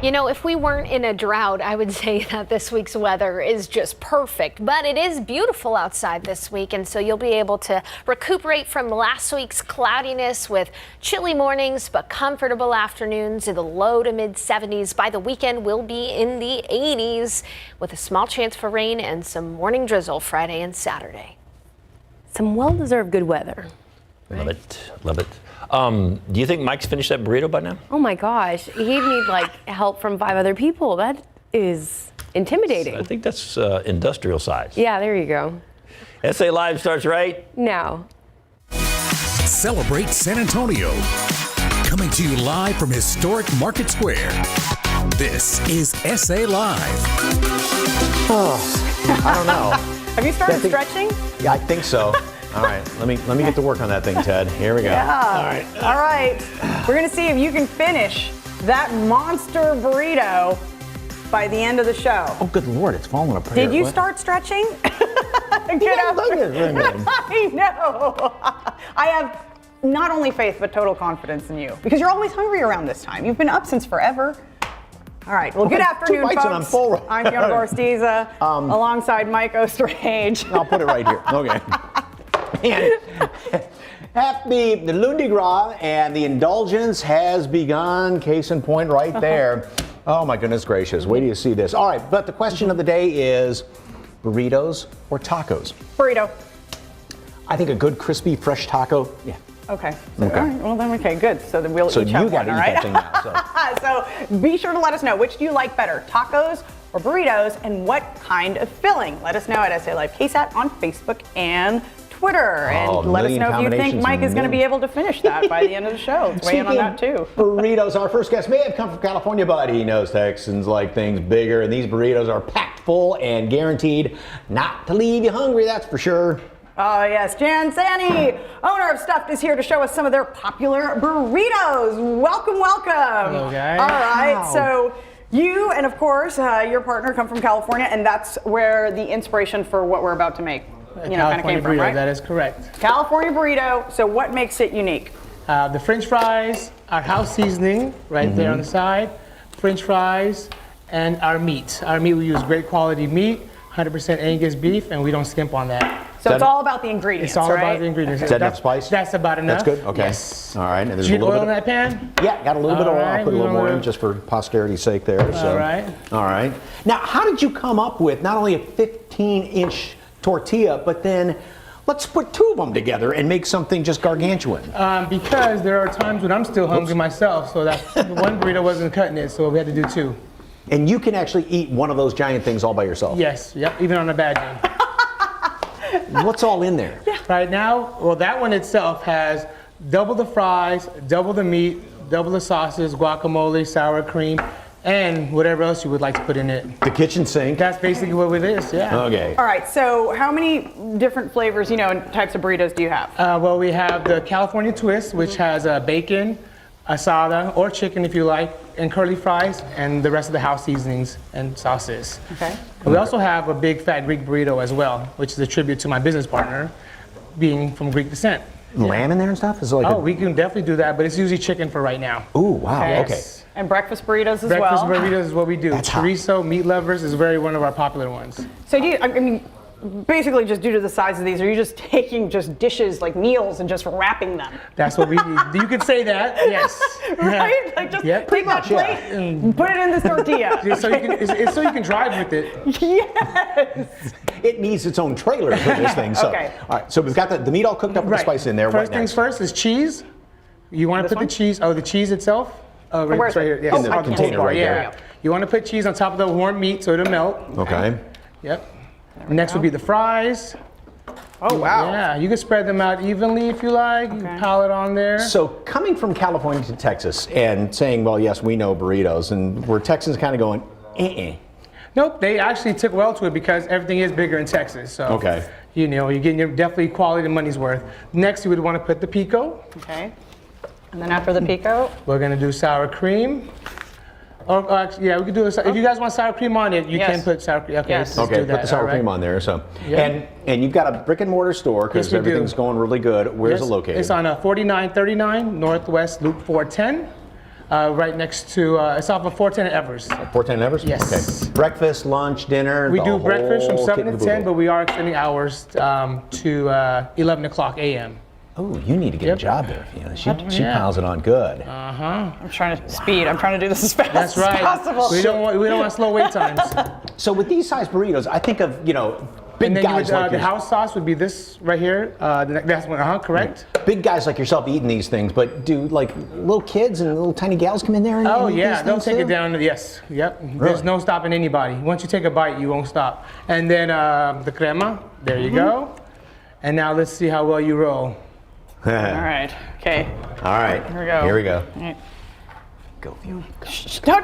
You know, if we weren't in a drought, I would say that this week's weather is just perfect. But it is beautiful outside this week, and so you'll be able to recuperate from last week's cloudiness with chilly mornings but comfortable afternoons in the low to mid 70s. By the weekend, we'll be in the 80s with a small chance for rain and some morning drizzle Friday and Saturday. Some well-deserved good weather. Right? Love it. Love it. Do you think Mike's finished that burrito by now? Oh my gosh, he'd need like help from 5 other people. That is intimidating. I think that's industrial size. Yeah, there you go. SA Live starts right now. Celebrate San Antonio. Coming to you live from historic Market Square. This is SA Live. Oh, I don't know. Have you started stretching? Yeah, I think so. All right, let me get to work on that thing, Ted. Here we go. Yeah. All right. We're gonna see if you can finish that monster burrito by the end of the show. Oh, good Lord, it's falling apart. Did you start stretching? Good afternoon. I know. I have not only faith but total confidence in you because you're always hungry around this time. You've been up since forever. All right. Well, good afternoon, 2 bites folks. and I'm full. I'm Fiona Gorstiza, alongside Mike Osterhage. I'll put it right here. Okay. And happy the Mardi Gras and the indulgence has begun. Case in point, right there. Oh my goodness gracious! Wait till you see this. All right, but the question of the day is: burritos or tacos? Burrito. I think a good crispy fresh taco. Yeah. Okay. So, all right, well then, okay, good. So then we'll each have you got to one, eat all right? that thing now. So. So be sure to let us know, which do you like better, tacos or burritos, and what kind of filling? Let us know at SA Live KSAT on Facebook and Twitter, and let us know if you think Mike is going to be able to finish that by the end of the show. Weigh in on that too. Burritos. Our first guest may have come from California, but he knows Texans like things bigger, and these burritos are packed full and guaranteed not to leave you hungry. That's for sure. Oh yes, Jan Sani, owner of Stuffed, is here to show us some of their popular burritos. Welcome, welcome. Hello, guys. All right, Wow. so you and of course your partner come from California, and that's where the inspiration for what we're about to make, kind of came from, burrito, right? That is correct. California burrito. So what makes it unique? The French fries, our house seasoning right there on the side, French fries, and our meat. Our meat, we use great quality meat, 100% Angus beef, and we don't skimp on that. So it's all about the ingredients, It's all right? about the ingredients. Is that enough spice? That's about enough. That's good? Okay. Yes. All right. And there's Did you a get little oil bit in that pan? Yeah, got a little bit of oil. I'll put a little more in bit. just for posterity's sake there. So. All right. All right. Now, how did you come up with not only a 15-inch tortilla, but then let's put 2 of them together and make something just gargantuan? Because there are times when I'm still hungry myself, so that one burrito wasn't cutting it, so we had to do 2. And you can actually eat one of those giant things all by yourself? Yes, yep, even on a bad day. What's all in there? Right now, well, that one itself has double the fries, double the meat, double the sauces, guacamole, sour cream, and whatever else you would like to put in it. The kitchen sink? That's basically what it is, yeah. Okay. All right, so how many different flavors, and types of burritos do you have? Well, we have the California twist, which has bacon, asada, or chicken if you like, and curly fries, and the rest of the house seasonings and sauces. Okay. We also have a big fat Greek burrito as well, which is a tribute to my business partner, being from Greek descent. Lamb in there and stuff? Is it like We can definitely do that, but it's usually chicken for right now. Ooh, wow, okay. Yes. And breakfast burritos as Breakfast well? burritos is what we do. That's hot. Chorizo, meat lovers is one of our popular ones. So do you, I mean, basically just due to the size of these, are you just taking just dishes like meals and just wrapping them? That's what we do. You could say that, yes. Right? Like just Yep. take that plate, put it in this tortilla. Just so you can, it's so you can drive with it. Yes. It needs its own trailer for this thing. So, Okay. all right, so we've got the meat all cooked up with the spice in there. First What things next? first is cheese. You want to put one? the cheese, the cheese itself. Where's It's right it? here. Yes. In the on container toast bar, right there. yeah. You want to put cheese on top of the warm meat so it'll melt. Okay. Yep. Next would be the fries. Oh, wow. Yeah, you can spread them out evenly if you like. You can pile it on there. So coming from California to Texas and saying, well, yes, we know burritos, and we're Texans kind of going, Nope, they actually took well to it because everything is bigger in Texas. So, Okay. You're getting your definitely quality and money's worth. Next, you would want to put the pico. Okay. And then after the pico? We're going to do sour cream. Or actually, yeah, we could do it. If you guys want sour cream on it, you can put sour cream. Okay, Yes. let's do put that. the sour All right. cream on there. So, Yeah. and you've got a brick and mortar store because Yes, we do. everything's going really good. Where's Yes, it located? It's on 4939 Northwest Loop 410. right next to, it's off of 410 Evers. 410 Evers? Yes. Okay. Breakfast, lunch, dinner? We the do breakfast from whole 7 kit to and 10, caboodle. but we are extending hours to 11 o'clock a.m. Oh, you need to get a job there. You know, she piles it on good. I'm trying to do this as fast That's right. as possible. We don't want slow wait times. So with these size burritos, I think of, big And then guys like the yourself. house sauce would be this right here. That's one, correct? Big guys like yourself eating these things, but do like little kids and little tiny gals come in there and Oh eat yeah, these they'll things take too? it down. Yes, yep. Really? There's no stopping anybody. Once you take a bite, you won't stop. And then the crema. There you go. And now let's see how well you roll. All right. Okay. All right. Here we go. Here we go. All right. Go, View. Don't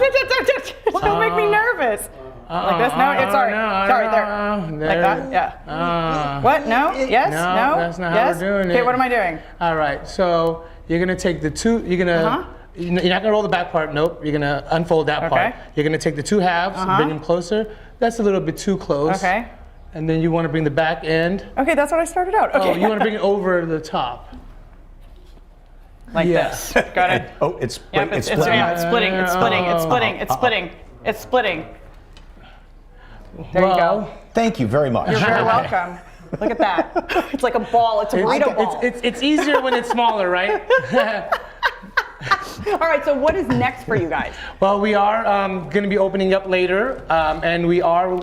make me nervous. Like this? No, it's sorry. Sorry, there. Like that? Yeah. What? No? Yes? No? That's not yes? how we're doing it. Okay, what am I doing? All right. So you're gonna take the two. You're gonna. You're not gonna roll the back part. Nope. You're gonna unfold that part. Okay. You're gonna take the two halves, bring them closer. That's a little bit too close. Okay. And then you want to bring the back end. Okay, that's what I started out. Okay. Oh, you want to bring it over the top. Like Yeah. this. Got it? Oh, it's Yeah, it's it's splitting. It's splitting. It's Oh. splitting. It's splitting. It's splitting. There you go. Thank you very much. You're very welcome. Look at that. It's like a ball. It's a burrito ball. It's easier when it's smaller, right? All right, so what is next for you guys? Well, we are going to be opening up later, and we are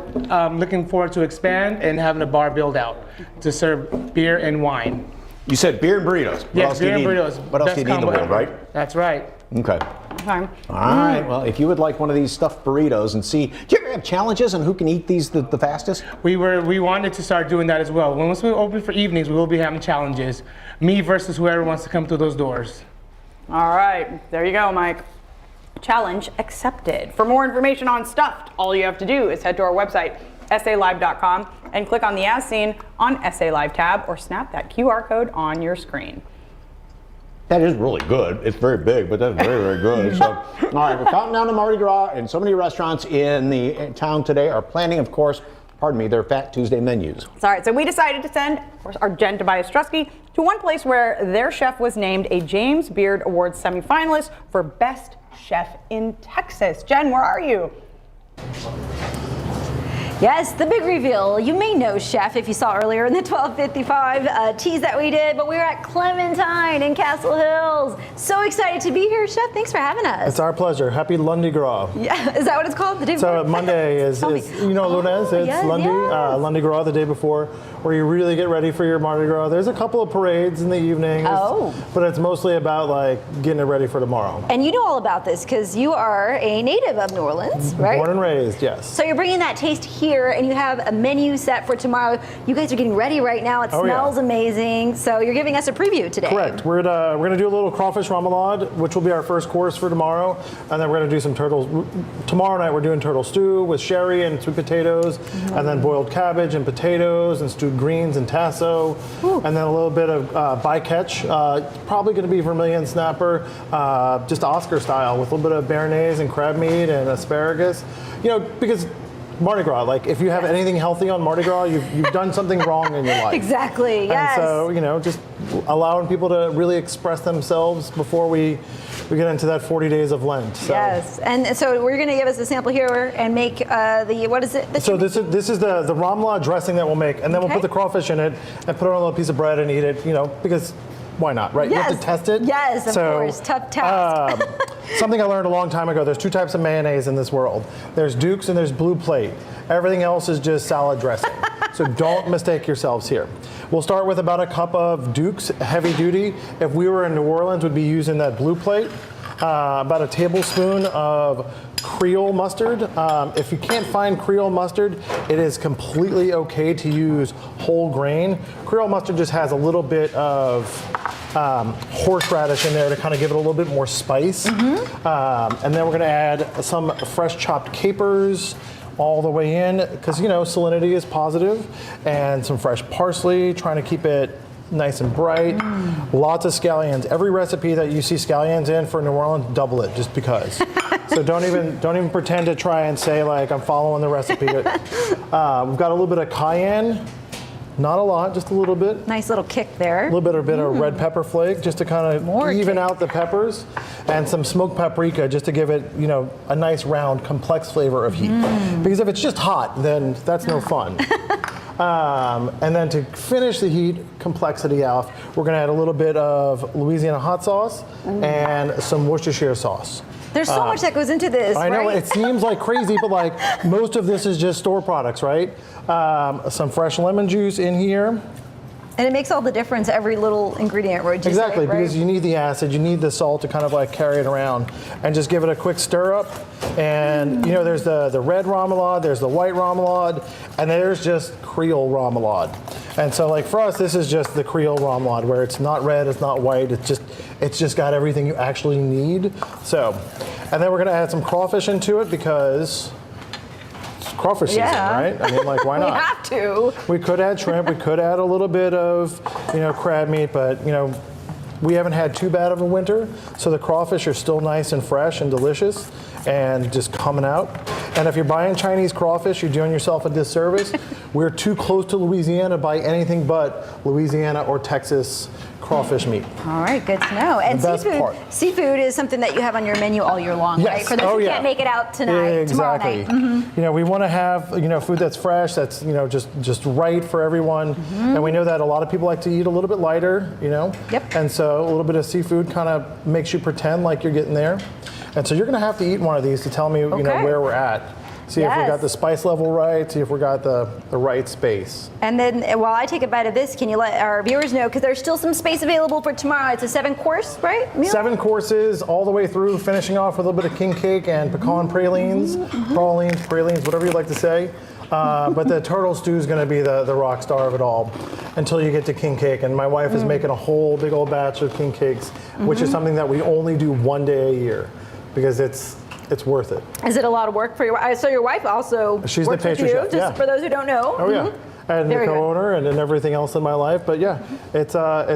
looking forward to expand and having a bar build out to serve beer and wine. You said beer and burritos. What else do beer you and need? burritos. What else Best do you need in the combo world, ever. right? That's right. Okay. Okay. All right. Well, if you would like one of these stuffed burritos and see, do you ever have challenges on who can eat these the fastest? We wanted to start doing that as well. Once we open for evenings, we will be having challenges. Me versus whoever wants to come through those doors. All right, there you go, Mike. Challenge accepted. For more information on Stuffed, all you have to do is head to our website, salive.com, and click on the As Seen on SA Live tab or snap that QR code on your screen. That is really good. It's very big, but that's very, very good. So, all right, we're counting down to Mardi Gras, and so many restaurants in the town today are planning, of course, their Fat Tuesday menus. All right, so we decided to send our Jen Tobias Strusky to one place where their chef was named a James Beard Awards semifinalist for Best Chef in Texas. Jen, where are you? Yes, the big reveal. You may know Chef if you saw earlier in the 12:55 tease that we did, but we were at Clementine in Castle Hills. So excited to be here, Chef. Thanks for having us. It's our pleasure. Happy Lundi Gras. Yeah, is that what it's called? The day So before? Monday is Tell me. Lunes. It's yes, Lundi, yes. Lundi Gras the day before, where you really get ready for your Mardi Gras. There's a couple of parades in the evening, but it's mostly about like getting it ready for tomorrow. And you know all about this because you are a native of New Orleans, right? Born and raised, yes. So you're bringing that taste here, and you have a menu set for tomorrow. You guys are getting ready right now. It smells amazing. So you're giving us a preview today. Correct. We're gonna do a little crawfish remoulade, which will be our first course for tomorrow, and then we're gonna do some turtles. Tomorrow night we're doing turtle stew with sherry and sweet potatoes, and then boiled cabbage and potatoes and stewed greens and tasso, and then a little bit of bycatch. Probably gonna be vermilion snapper, just Oscar style, with a little bit of béarnaise and crab meat and asparagus. You know, because Mardi Gras, like if you have anything healthy on Mardi Gras, you've done something wrong in your life. Exactly, yes. And so, you know, just allowing people to really express themselves before we get into that 40 days of Lent. So. Yes, and so we're going to give us a sample here and make what is it? So this is the remoulade dressing that we'll make, and then we'll put the crawfish in it and put it on a little piece of bread and eat it, you know, because why not, right? Yes. You have to test it. Yes, of course. Tough task. Something I learned a long time ago, there's two types of mayonnaise in this world. There's Duke's and there's Blue Plate. Everything else is just salad dressing. So don't mistake yourselves here. We'll start with about a cup of Duke's heavy duty. If we were in New Orleans, we'd be using that Blue Plate. About a tablespoon of Creole mustard. If you can't find Creole mustard, it is completely okay to use whole grain. Creole mustard just has a little bit of horseradish in there to kind of give it a little bit more spice. And then we're gonna add some fresh chopped capers all the way in, because you know salinity is positive, and some fresh parsley, trying to keep it nice and bright. Lots of scallions. Every recipe that you see scallions in for New Orleans, double it just because. So don't even pretend to try and say like I'm following the recipe. We've got a little bit of cayenne, Not a lot, just a little bit. Nice little kick there. A little bit of red pepper flake just to kind of even out the peppers, and some smoked paprika just to give it, a nice round, complex flavor of heat. Because if it's just hot, then that's no fun. And then to finish the heat complexity off, we're going to add a little bit of Louisiana hot sauce and some Worcestershire sauce. There's so much that goes into this. I know, right? it seems like crazy, but like most of this is just store products, right? Some fresh lemon juice in here. And it makes all the difference, every little ingredient, would you Exactly, say, right? because you need the acid, you need the salt to kind of like carry it around, and just give it a quick stir up. And there's the red remoulade, there's the white remoulade, and there's just Creole remoulade. And so like for us, this is just the Creole remoulade, where it's not red, it's not white, it's just got everything you actually need. So, and then we're gonna add some crawfish into it because it's crawfish season, right? I mean, like, why not? We have to. We could add shrimp, we could add a little bit of, crab meat, but, we haven't had too bad of a winter, so the crawfish are still nice and fresh and delicious and just coming out. And if you're buying Chinese crawfish, you're doing yourself a disservice. We're too close to Louisiana to buy anything but Louisiana or Texas crawfish meat. All right, good to know. And The best part. seafood is something that you have on your menu all year long, right? For those who can't make it out tonight, tomorrow night. We want to have food that's fresh, that's just right for everyone. And we know that a lot of people like to eat a little bit lighter, Yep. And so a little bit of seafood kind of makes you pretend like you're getting there. And so you're going to have to eat one of these to tell me where we're at. See if we got the spice level right, see if we got the right space. And then while I take a bite of this, can you let our viewers know, because there's still some space available for tomorrow. It's a 7-course, right? Meal? 7 courses all the way through, finishing off with a little bit of king cake and pecan pralines, pralines, whatever you like to say. But the turtle stew is going to be the rock star of it all until you get to king cake. And my wife is making a whole big old batch of king cakes, which is something that we only do one day a year because it's worth it. Is it a lot of work for your wife? So your wife also She's works the pastry with you, chef, just for those who don't know. Oh yeah. And the Very good. co-owner and everything else in my life, but yeah, it's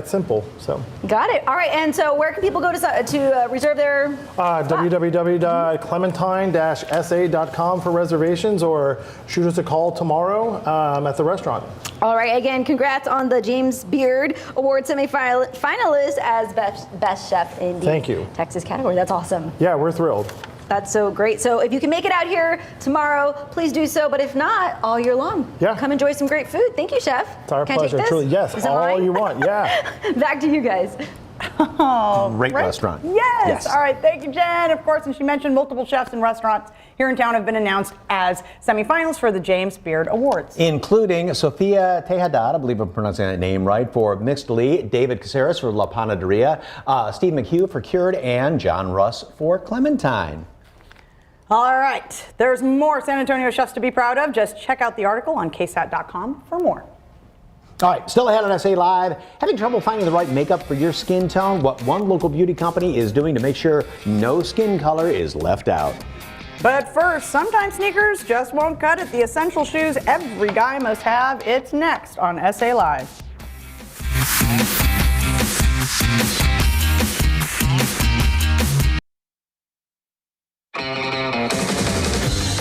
simple. So Got it. All right, and so where can people go to reserve their www.clementine-sa.com for reservations, or shoot us a call tomorrow at the restaurant. All right, again, congrats on the James Beard Award semi-finalist as best chef in the Thank you. Texas category. That's awesome. Yeah, we're thrilled. That's so great. So if you can make it out here tomorrow, please do so. But if not, all year long, come enjoy some great food. Thank you, Chef. It's our Can I take pleasure. this? Truly, yes, Is it all mine? you want. Yeah. Back to you guys. Great restaurant. Yes. All right. Thank you, Jen. Of course, and she mentioned multiple chefs and restaurants here in town have been announced as semifinalists for the James Beard Awards, including Sofia Tejada, I believe I'm pronouncing that name right, for Mixed Lead, David Caceres for La Panaderia, Steve McHugh for Cured, and John Russ for Clementine. All right. There's more San Antonio chefs to be proud of. Just check out the article on ksat.com for more. All right, still ahead on SA Live. Having trouble finding the right makeup for your skin tone? What one local beauty company is doing to make sure no skin color is left out. But first, sometimes sneakers just won't cut it. The essential shoes every guy must have. It's next on SA Live.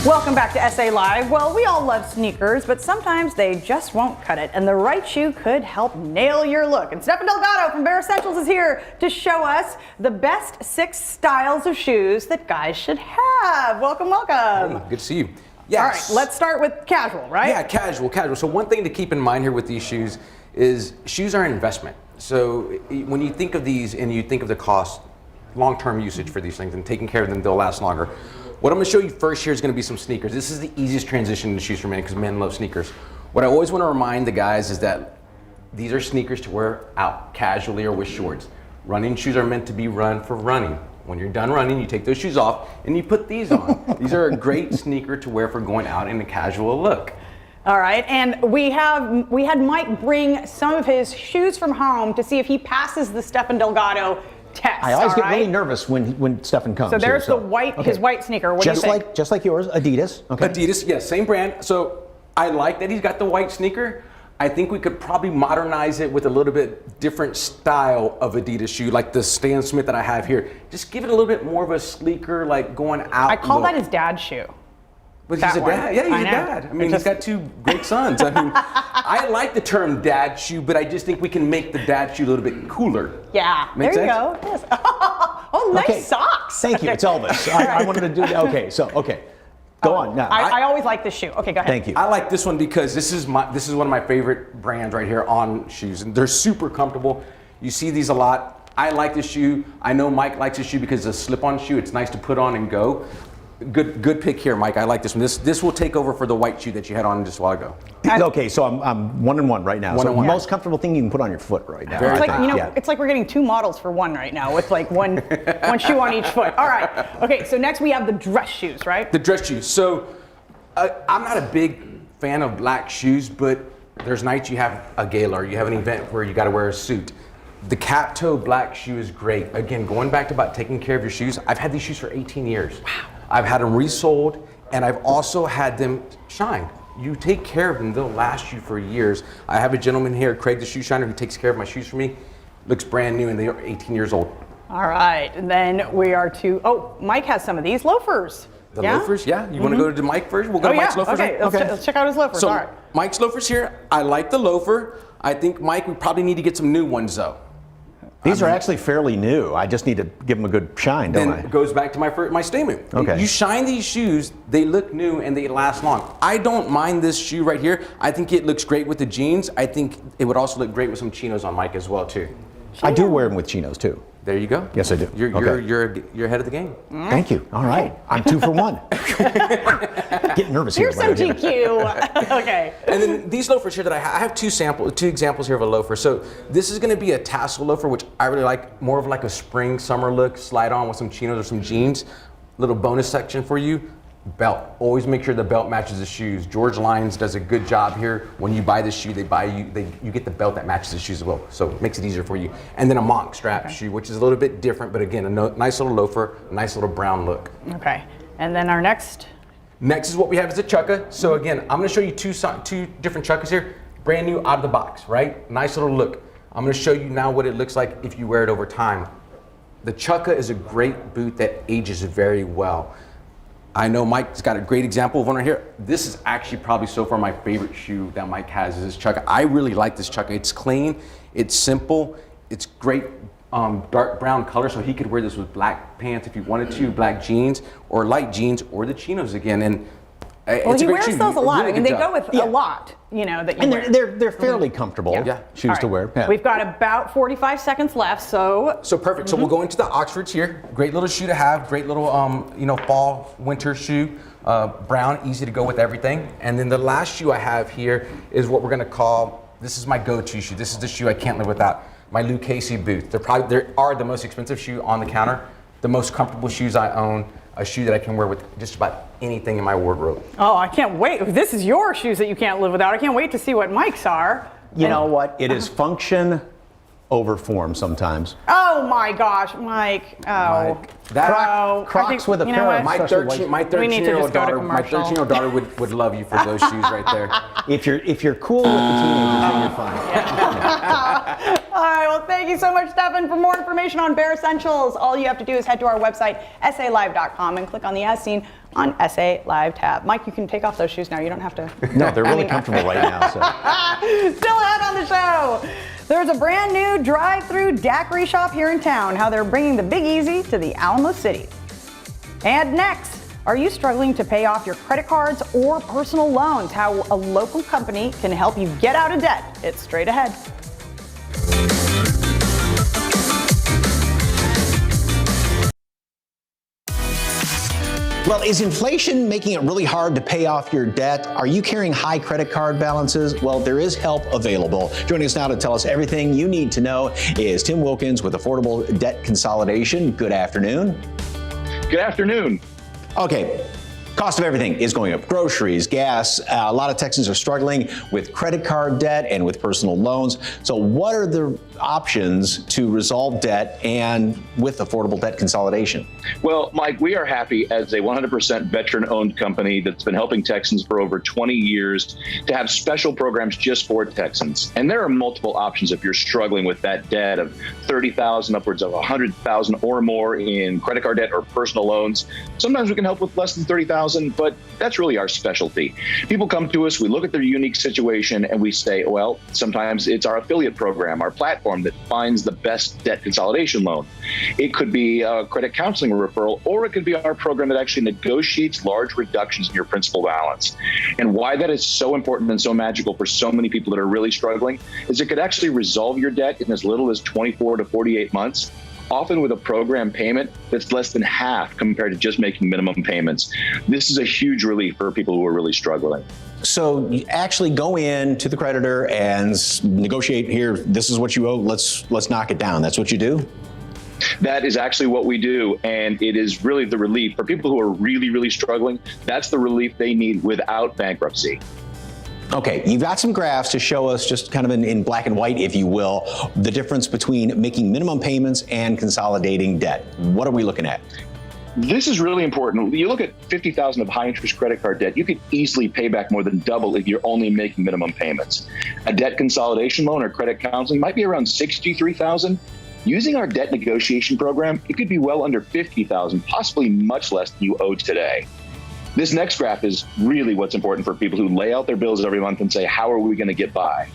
Welcome back to SA Live. Well, we all love sneakers, but sometimes they just won't cut it, and the right shoe could help nail your look. And Stefan Delgado from Bare Essentials is here to show us the best 6 styles of shoes that guys should have. Welcome, welcome. Hey, good to see you. Yes. All right, let's start with casual, right? Yeah, casual. So one thing to keep in mind here with these shoes is shoes are an investment. So when you think of these and you think of the cost, long-term usage for these things and taking care of them, they'll last longer. What I'm going to show you first here is going to be some sneakers. This is the easiest transition into shoes for men because men love sneakers. What I always want to remind the guys is that these are sneakers to wear out casually or with shorts. Running shoes are meant to be run for running. When you're done running, you take those shoes off and you put these on. These are a great sneaker to wear for going out in a casual look. All right, and we had Mike bring some of his shoes from home to see if he passes the Stefan Delgado test. I always get really nervous when Stefan comes. So there's here, the white, his white sneaker. What just do you think? Just like yours, Adidas. Okay. Adidas, yes, same brand. So I like that he's got the white sneaker. I think we could probably modernize it with a little bit different style of Adidas shoe, like the Stan Smith that I have here. Just give it a little bit more of a sleeker, like going out. I call look. that his dad's shoe. But he's a dad. Yeah, he's a dad. I mean, he's got 2 great sons. I mean, I like the term dad shoe, but I just think we can make the dad shoe a little bit cooler. Yeah, Make there you sense? go. Yes. Oh, nice socks. Thank you. It's Elvis. I wanted to do that. Okay. Go on. Now, I always like this shoe. Okay, go ahead. thank you. I like this one because this is one of my favorite brands right here on shoes, and they're super comfortable. You see these a lot. I like this shoe. I know Mike likes this shoe because it's a slip-on shoe. It's nice to put on and go. Good pick here, Mike. I like this one. This will take over for the white shoe that you had on just a while ago. Okay, so I'm 1-1 right now. One and one. Most comfortable thing you can put on your foot right now. It's like, it's like we're getting 2 models for one right now with like one shoe on each foot. All right. Okay, so next we have the dress shoes, right? The dress shoes. So I'm not a big fan of black shoes, but there's nights you have a gala or you have an event where you got to wear a suit. The cap toe black shoe is great. Again, going back to about taking care of your shoes, I've had these shoes for 18 years. Wow. I've had them resold, and I've also had them shine. You take care of them, they'll last you for years. I have a gentleman here, Craig the Shoe Shiner, who takes care of my shoes for me. Looks brand new, and they are 18 years old. All right, and then we are Mike has some of these loafers. The loafers, yeah. You want to go to Mike first? We'll go to Mike's loafers. Okay, let's check out his loafers. So all right. Mike's loafers here. I like the loafer. I think, Mike, we probably need to get some new ones, though. These are actually fairly new. I just need to give them a good shine, don't I? Then it goes back to my statement. Okay. You shine these shoes, they look new and they last long. I don't mind this shoe right here. I think it looks great with the jeans. I think it would also look great with some chinos on Mike as well, too. I do wear them with chinos, too. There you go. Yes, I do. You're ahead of the game. Thank you. All right. I'm 2 for 1. Getting nervous here. Here's some GQ. Okay. And then these loafers here that I have 2 examples here of a loafer. So this is going to be a tassel loafer, which I really like, more of like a spring summer look, slide on with some chinos or some jeans. Little bonus section for you. Belt. Always make sure the belt matches the shoes. George Lyons does a good job here. When you buy the shoe, you get the belt that matches the shoes as well. So it makes it easier for you. And then a monk strap shoe, which is a little bit different, but again, a nice little loafer, a nice little brown look. Okay. And then our next is what we have is a chukka. So again, I'm going to show you two different chukkas here. Brand new out of the box, right? Nice little look. I'm going to show you now what it looks like if you wear it over time. The chukka is a great boot that ages very well. I know Mike's got a great example of one right here. This is actually probably so far my favorite shoe that Mike has is this chukka. I really like this chukka. It's clean, it's simple, it's great dark brown color, so he could wear this with black pants if he wanted to, black jeans, or light jeans, or the chinos again. And it's he a great wears shoe. those a lot. Really I mean, they good go job. with a lot, you know, that you And wear. they're fairly comfortable shoes to wear. Yeah. We've got about 45 seconds left, so Perfect. So we'll go into the Oxfords here. Great little shoe to have. Great little fall, winter shoe. Brown, easy to go with everything. And then the last shoe I have here is what we're gonna call, this is my go-to shoe. This is the shoe I can't live without. My Lou Casey boot. They are the most expensive shoe on the counter. The most comfortable shoes I own. A shoe that I can wear with just about anything in my wardrobe. Oh, I can't wait. If this is your shoes that you can't live without, I can't wait to see what Mike's are. You know what? It is function over form sometimes. Oh my gosh, Mike. Oh. Crocs with a pair of my 13-year-old daughter would love you for those shoes right there. If you're cool with the teenagers, then you're fine. All right, well, thank you so much, Stefan. For more information on Bare Essentials, all you have to do is head to our website, salive.com, and click on the As Seen on SA Live tab. Mike, you can take off those shoes now. You don't have to. No, they're really comfortable right now. So. Still ahead on the show. There's a brand new drive-through daiquiri shop here in town, how they're bringing the Big Easy to the Alamo City. And next, are you struggling to pay off your credit cards or personal loans? How a local company can help you get out of debt. It's straight ahead. Well, is inflation making it really hard to pay off your debt? Are you carrying high credit card balances? Well, there is help available. Joining us now to tell us everything you need to know is Tim Wilkins with Affordable Debt Consolidation. Good afternoon. Good afternoon. Okay. Cost of everything is going up. Groceries, gas. A lot of Texans are struggling with credit card debt and with personal loans. So what are the options to resolve debt and with affordable debt consolidation? Well, Mike, we are happy as a 100% veteran-owned company that's been helping Texans for over 20 years to have special programs just for Texans. And there are multiple options if you're struggling with that debt of $30,000 upwards of $100,000 or more in credit card debt or personal loans. Sometimes we can help with less than $30,000, but that's really our specialty. People come to us, we look at their unique situation, and we say, well, sometimes it's our affiliate program, our platform that finds the best debt consolidation loan. It could be a credit counseling referral, or it could be our program that actually negotiates large reductions in your principal balance. And why that is so important and so magical for so many people that are really struggling is it could actually resolve your debt in as little as 24 to 48 months. Often with a program payment that's less than half compared to just making minimum payments. This is a huge relief for people who are really struggling. So you actually go in to the creditor and negotiate, here, this is what you owe, let's knock it down. That's what you do? That is actually what we do, and it is really the relief for people who are really, really struggling. That's the relief they need without bankruptcy. Okay, you've got some graphs to show us, just kind of in black and white, if you will, the difference between making minimum payments and consolidating debt. What are we looking at? This is really important. You look at $50,000 of high interest credit card debt, you could easily pay back more than double if you're only making minimum payments. A debt consolidation loan or credit counseling might be around $63,000. Using our debt negotiation program, it could be well under $50,000, possibly much less than you owe today. This next graph is really what's important for people who lay out their bills every month and say, how are we going to get by?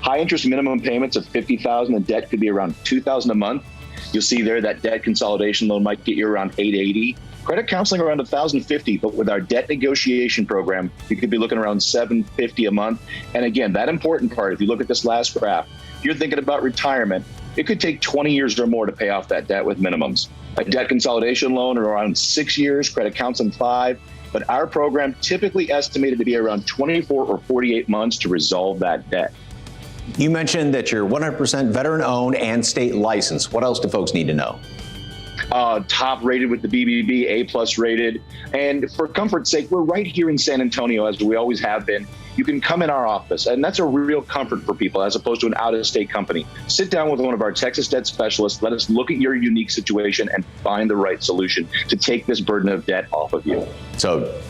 High interest minimum payments of $50,000 and debt could be around $2,000 a month. You'll see there that debt consolidation loan might get you around $880. Credit counseling around $1,050, but with our debt negotiation program, you could be looking around $750 a month. And again, that important part, if you look at this last graph, if you're thinking about retirement, it could take 20 years or more to pay off that debt with minimums. A debt consolidation loan around 6 years, credit counseling 5. But our program typically estimated to be around 24 or 48 months to resolve that debt. You mentioned that you're 100% veteran-owned and state licensed. What else do folks need to know? Top rated with the BBB, A+ rated. And for comfort's sake, we're right here in San Antonio, as we always have been. You can come in our office, and that's a real comfort for people as opposed to an out-of-state company. Sit down with one of our Texas debt specialists. Let us look at your unique situation and find the right solution to take this burden of debt off of you. So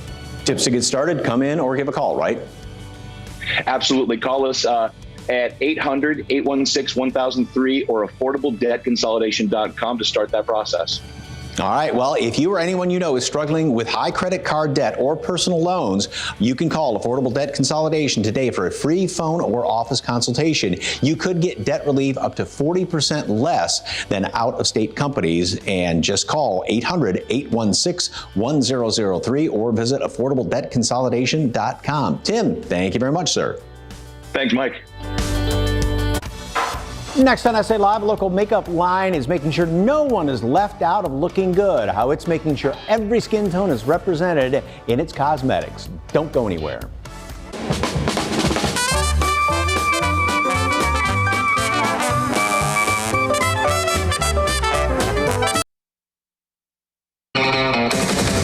tips to get started, come in or give a call, right? Absolutely. Call us at 800-816-1003 or affordabledebtconsolidation.com to start that process. All right. Well, if you or anyone you know is struggling with high credit card debt or personal loans, you can call Affordable Debt Consolidation today for a free phone or office consultation. You could get debt relief up to 40% less than out-of-state companies. And just call 800-816-1003 or visit affordabledebtconsolidation.com. Tim, thank you very much, sir. Thanks, Mike. Next on SA Live, a local makeup line is making sure no one is left out of looking good. How it's making sure every skin tone is represented in its cosmetics. Don't go anywhere.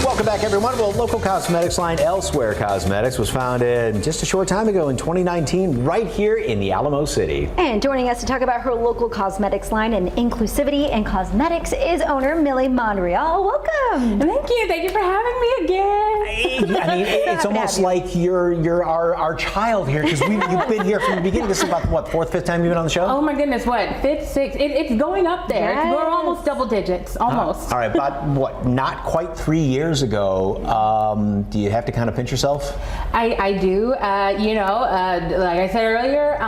Welcome back, everyone. Well, local cosmetics line Elsewhere Cosmetics was founded just a short time ago in 2019 right here in the Alamo City. And joining us to talk about her local cosmetics line and inclusivity and cosmetics is owner Millie Montreal. Welcome. Thank you. Thank you for having me again. I mean, it's almost like you're our child here because you've been here from the beginning. This is about, what, 4th, 5th time you've been on the show? Oh my goodness, what, 5th, 6th? It's going up there. Yes. We're almost double digits, almost. All right, about, what, not quite 3 years ago, do you have to kind of pinch yourself? I do. Like I said earlier,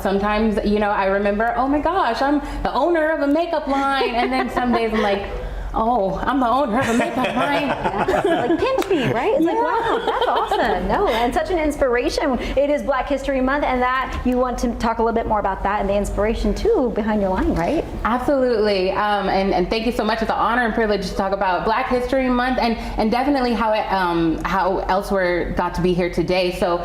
sometimes, I remember, oh my gosh, I'm the owner of a makeup line. And then some days I'm like, oh, I'm the owner of a makeup line. Like pinch me, right? It's like, wow, that's awesome. No, and such an inspiration. It is Black History Month, and that you want to talk a little bit more about that and the inspiration too behind your line, right? Absolutely. And thank you so much. It's an honor and privilege to talk about Black History Month and definitely how Elsewhere got to be here today. So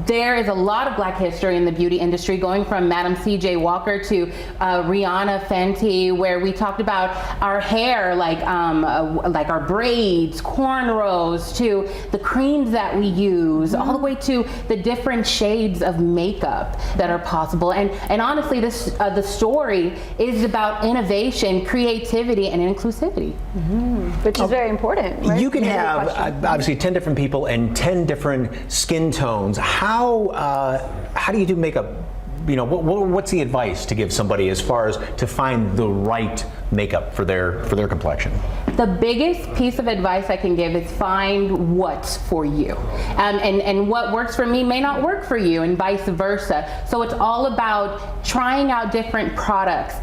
there is a lot of Black history in the beauty industry, going from Madam C.J. Walker to Rihanna Fenty, where we talked about our hair, like our braids, cornrows, to the creams that we use, all the way to the different shades of makeup that are possible. And honestly, this the story is about innovation, creativity, and inclusivity. Which is very important, right? You can have obviously 10 different people and 10 different skin tones. How do you do makeup? You know, what's the advice to give somebody as far as to find the right makeup for their complexion? The biggest piece of advice I can give is find what's for you. And what works for me may not work for you, and vice versa. So it's all about trying out different products,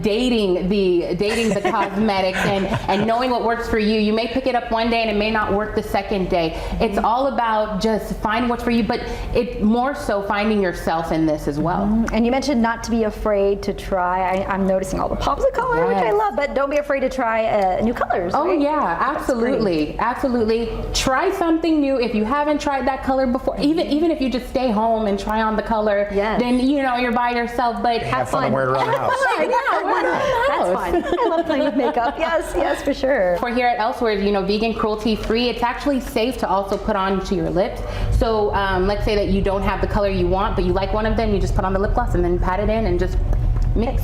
dating the cosmetics, and knowing what works for you. You may pick it up one day and it may not work the second day. It's all about just finding what's for you, but it's more so finding yourself in this as well. And you mentioned not to be afraid to try. I'm noticing all the pops of color, which I love, but don't be afraid to try new colors. Oh, right? yeah, absolutely. Absolutely. Try something new. If you haven't tried that color before, even if you just stay home and try on the color, then you know you're by yourself, but have fun and wear it around the house. That's fun. I love playing with makeup. Yes, for sure. For here at Elsewhere, you know, vegan, cruelty free, it's actually safe to also put onto your lips. So let's say that you don't have the color you want, but you like one of them, you just put on the lip gloss and then pat it in and just mix.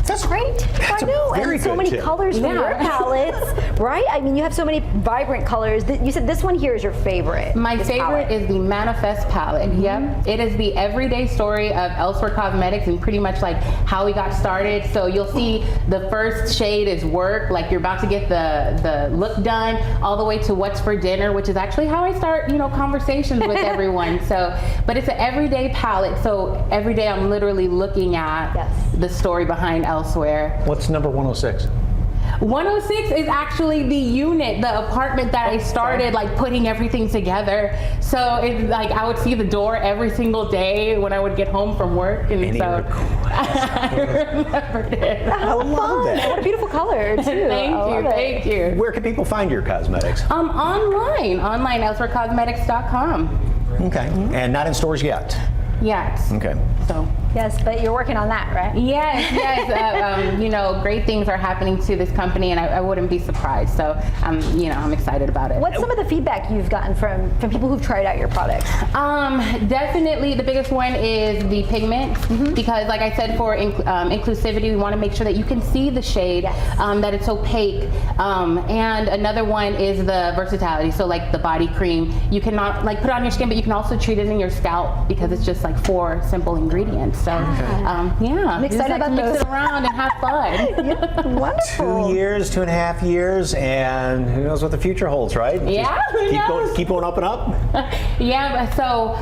That's great. That's I know. very And so good many tip. colors for your palettes, right? I mean, you have so many vibrant colors. You said this one here is your favorite. My favorite is the Manifest palette. Yep. It is the everyday story of Elsewhere Cosmetics and pretty much like how we got started. So you'll see the first shade is work, like you're about to get the look done, all the way to what's for dinner, which is actually how I start, you know, conversations with everyone. So, but it's an everyday palette. So every day I'm literally looking at the story behind Elsewhere. What's number 106? 106 is actually the unit, the apartment that I started like putting everything together. So it's like I would see the door every single day when I would get home from work, and so I remembered it. I love that. What a beautiful color too. Thank you. Where can people find your cosmetics? Online, elsewherecosmetics.com. Okay, and not in stores yet. Yes. Okay. So. Yes, but you're working on that, right? Yes. You know, great things are happening to this company, and I wouldn't be surprised. So, you know, I'm excited about it. What's some of the feedback you've gotten from people who've tried out your products? Definitely the biggest one is the pigment, because like I said, for inclusivity, we want to make sure that you can see the shade, that it's opaque. And another one is the versatility. So like the body cream, you cannot like put it on your skin, but you can also treat it in your scalp because it's just like 4 simple ingredients. So I'm excited about mix those. it around and have fun. Wonderful. 2 years, 2.5 years, and who knows what the future holds, right? Yeah, Keep going up and up. Yeah, so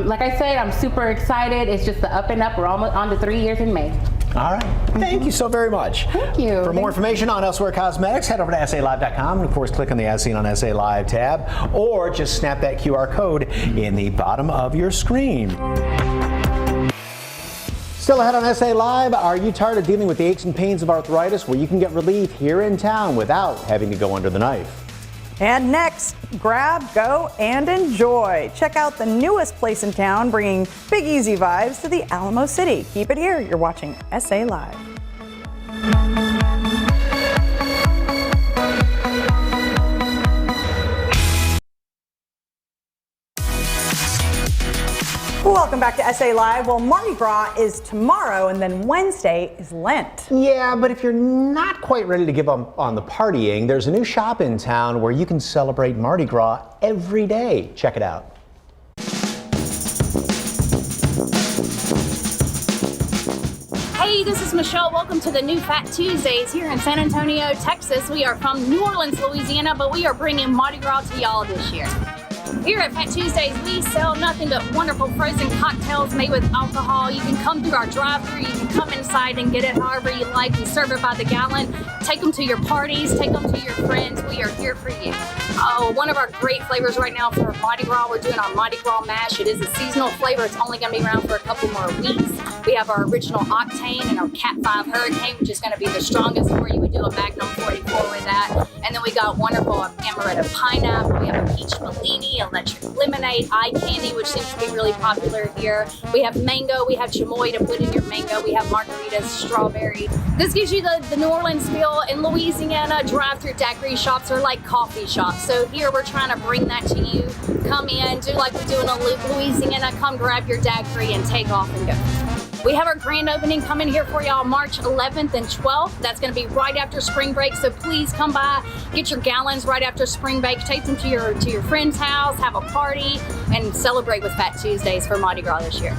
like I said, I'm super excited. It's just the up and up. We're almost on to 3 years in May. All right. Thank you so very much. Thank you. For more information on Elsewhere Cosmetics, head over to SALive.com and, of course, click on the As Seen on SA Live tab, or just snap that QR code in the bottom of your screen. Still ahead on SA Live, are you tired of dealing with the aches and pains of arthritis? Well, you can get relief here in town without having to go under the knife. And next, grab, go, and enjoy. Check out the newest place in town, bringing big easy vibes to the Alamo City. Keep it here. You're watching SA Live. Welcome back to SA Live. Well, Mardi Gras is tomorrow, and then Wednesday is Lent. Yeah, but if you're not quite ready to give up on the partying, there's a new shop in town where you can celebrate Mardi Gras every day. Check it out. Hey, this is Michelle. Welcome to the new Fat Tuesdays here in San Antonio, Texas. We are from New Orleans, Louisiana, but we are bringing Mardi Gras to y'all this year. Here at Fat Tuesdays, we sell nothing but wonderful frozen cocktails made with alcohol. You can come through our drive-thru, you can come inside and get it however you like. We serve it by the gallon. Take them to your parties, take them to your friends. We are here for you. One of our great flavors right now for Mardi Gras, we're doing our Mardi Gras mash. It is a seasonal flavor. It's only going to be around for a couple more weeks. We have our original Octane and our Cat 5 Hurricane, which is going to be the strongest for you. We do a Magnum 44 with that. And then we got wonderful amaretto pineapple. We have a peach Bellini. lemony, electric lemonade, eye candy, which seems to be really popular here. We have mango, we have chamoy to put in your mango, we have margaritas, strawberry. This gives you the New Orleans feel. In Louisiana, drive-through daiquiri shops are like coffee shops. So here we're trying to bring that to you. Come in, do like we do in Louisiana, come grab your daiquiri and take off and go. We have our grand opening coming here for y'all March 11th and 12th. That's going to be right after spring break. So please come by, get your gallons right after spring break, take them to your friend's house, have a party, and celebrate with Fat Tuesdays for Mardi Gras this year.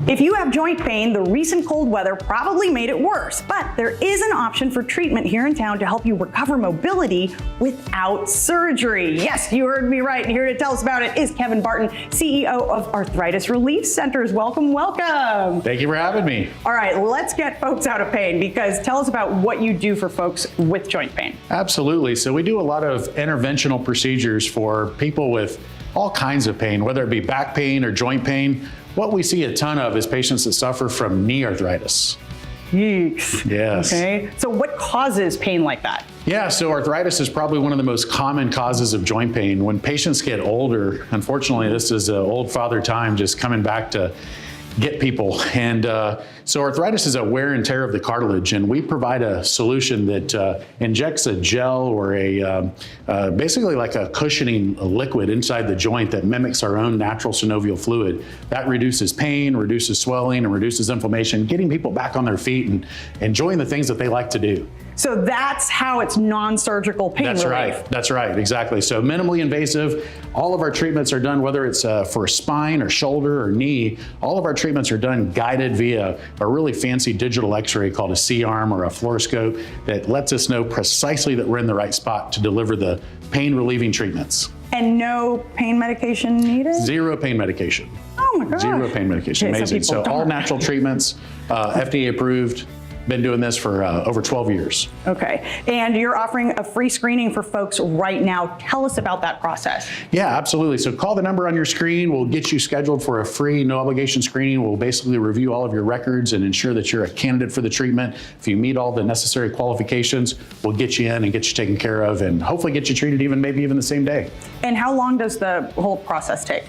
If you have joint pain, the recent cold weather probably made it worse, but there is an option for treatment here in town to help you recover mobility without surgery. Yes, you heard me right, and here to tell us about it is Kevin Barton, CEO of Arthritis Relief Centers. Welcome, welcome. Thank you for having me. All right, let's get folks out of pain, because tell us about what you do for folks with joint pain. Absolutely. So we do a lot of interventional procedures for people with all kinds of pain, whether it be back pain or joint pain. What we see a ton of is patients that suffer from knee arthritis. Yeeks. Yes. Okay, so what causes pain like that? Yeah, so arthritis is probably one of the most common causes of joint pain. When patients get older, unfortunately, this is old father time just coming back to get people. And so arthritis is a wear and tear of the cartilage, and we provide a solution that injects a gel or basically like a cushioning liquid inside the joint that mimics our own natural synovial fluid. That reduces pain, reduces swelling, and reduces inflammation, getting people back on their feet and enjoying the things that they like to do. So that's how it's non-surgical pain relief. That's right. That's right. Exactly. So minimally invasive. All of our treatments are done, whether it's for spine or shoulder or knee. All of our treatments are done guided via a really fancy digital X-ray called a C-arm or a fluoroscope that lets us know precisely that we're in the right spot to deliver the pain relieving treatments. And no pain medication needed? Zero pain medication. Oh my gosh. Zero pain medication. Okay, amazing. So all natural treatments, FDA approved. Been doing this for over 12 years. Okay, and you're offering a free screening for folks right now. Tell us about that process. Yeah, absolutely. So call the number on your screen. We'll get you scheduled for a free, no obligation screening. We'll basically review all of your records and ensure that you're a candidate for the treatment. If you meet all the necessary qualifications, we'll get you in and get you taken care of and hopefully get you treated maybe even the same day. And how long does the whole process take?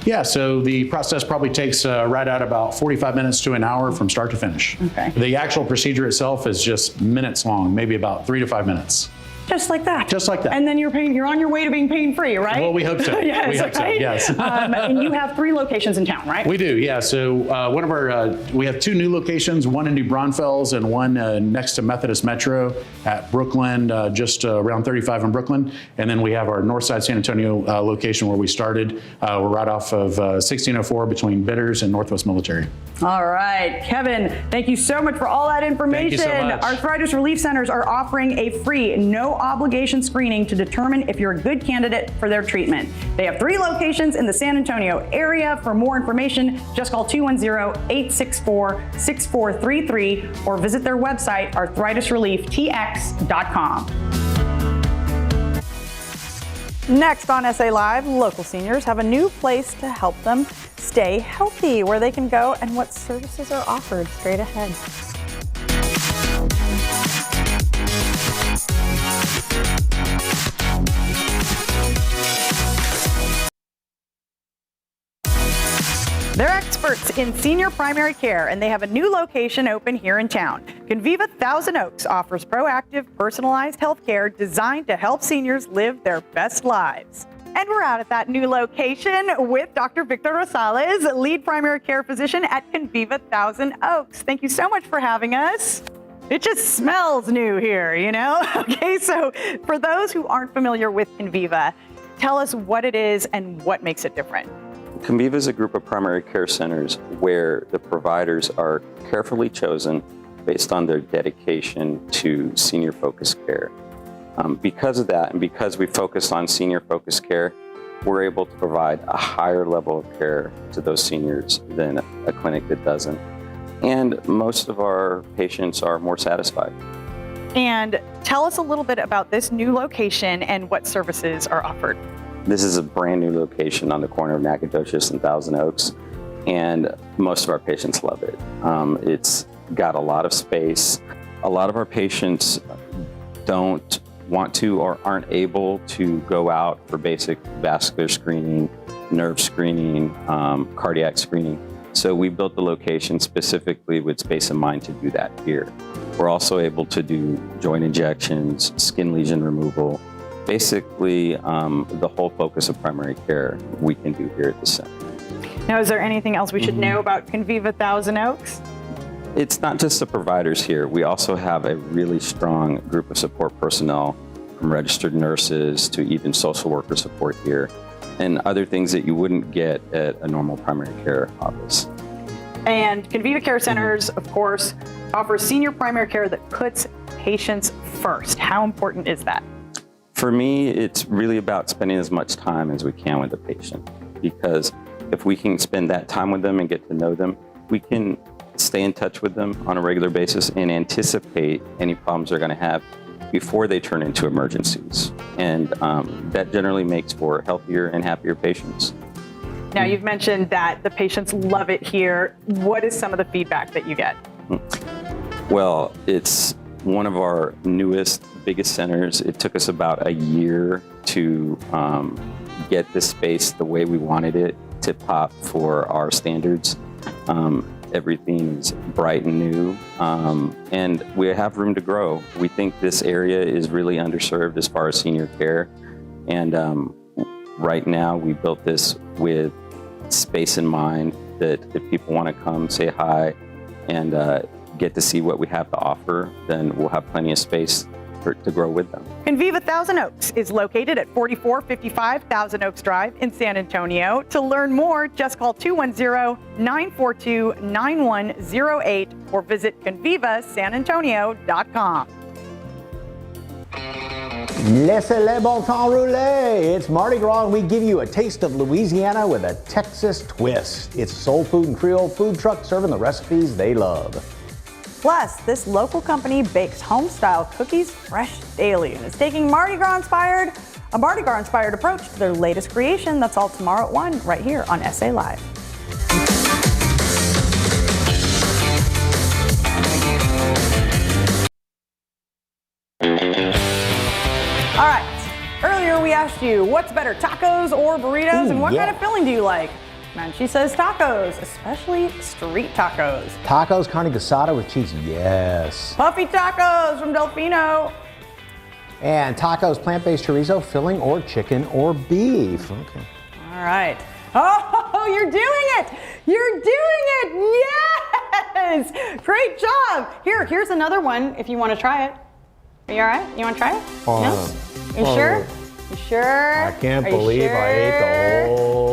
Yeah, so the process probably takes right at about 45 minutes to an hour from start to finish. Okay. The actual procedure itself is just minutes long, maybe about 3 to 5 minutes. Just like that. Just like that. And then you're on your way to being pain-free, right? Well, we hope so. Yes, we hope so, right? yes. And you have 3 locations in town, right? We do, yeah. So one of our, we have 2 new locations, one in New Braunfels and one next to Methodist Metro at Brooklyn, just around 35 in Brooklyn. And then we have our Northside San Antonio location where we started. We're right off of 1604 between Bitters and Northwest Military. All right, Kevin, thank you so much for all that information. Thank you so much. Arthritis Relief Centers are offering a free, no obligation screening to determine if you're a good candidate for their treatment. They have 3 locations in the San Antonio area. For more information, just call 210-864-6433 or visit their website, arthritisrelieftx.com. Next on SA Live, local seniors have a new place to help them stay healthy, where they can go and what services are offered. Straight ahead. They're experts in senior primary care, and they have a new location open here in town. Conviva Thousand Oaks offers proactive, personalized health care designed to help seniors live their best lives. And we're out at that new location with Dr. Victor Rosales, lead primary care physician at Conviva Thousand Oaks. Thank you so much for having us. It just smells new here, you know? Okay, so for those who aren't familiar with Conviva, tell us what it is and what makes it different. Conviva is a group of primary care centers where the providers are carefully chosen based on their dedication to senior-focused care. Because of that, and because we focus on senior-focused care, we're able to provide a higher level of care to those seniors than a clinic that doesn't. And most of our patients are more satisfied. And tell us a little bit about this new location and what services are offered. This is a brand new location on the corner of Nacogdoches and Thousand Oaks, and most of our patients love it. It's got a lot of space. a lot of our patients don't want to or aren't able to go out for basic vascular screening, nerve screening, cardiac screening. So we built the location specifically with Space in Mind to do that here. We're also able to do joint injections, skin lesion removal, basically the whole focus of primary care we can do here at the center. Now, is there anything else we should know about Conviva Thousand Oaks? It's not just the providers here. We also have a really strong group of support personnel, from registered nurses to even social worker support here, and other things that you wouldn't get at a normal primary care office. And Conviva Care Centers, of course, offers senior primary care that puts patients first. How important is that? For me, it's really about spending as much time as we can with the patient, because if we can spend that time with them and get to know them, we can stay in touch with them on a regular basis and anticipate any problems they're going to have before they turn into emergencies. And that generally makes for healthier and happier patients. Now, you've mentioned that the patients love it here. What is some of the feedback that you get? Well, it's one of our newest, biggest centers. It took us about a year to get this space the way we wanted it to pop for our standards. Everything is bright and new, and we have room to grow. We think this area is really underserved as far as senior care, and right now we built this with space in mind, that if people want to come say hi and get to see what we have to offer, then we'll have plenty of space to grow with them. Conviva Thousand Oaks is located at 4455 Thousand Oaks Drive in San Antonio. To learn more, just call 210-942-9108 or visit convivasanantonio.com. Laissez-le bon temps rouler. It's Mardi Gras, and we give you a taste of Louisiana with a Texas twist. It's soul food and Creole food truck serving the recipes they love. Plus, this local company bakes home-style cookies fresh daily and is taking a Mardi Gras inspired approach to their latest creation. That's all tomorrow at 1 right here on SA Live. All right. Earlier we asked you, what's better, tacos or burritos, and what kind of filling do you like? And she says tacos, especially street tacos. Tacos carne asada with cheese, yes. Puffy tacos from Delfino. And tacos plant-based chorizo, filling, or chicken or beef. Okay. All right. Oh, you're doing it! You're doing it! Yes! Great job! Here's another one if you want to try it. Are you all right? You want to try it? No? You sure? You sure? I can't believe I ate the whole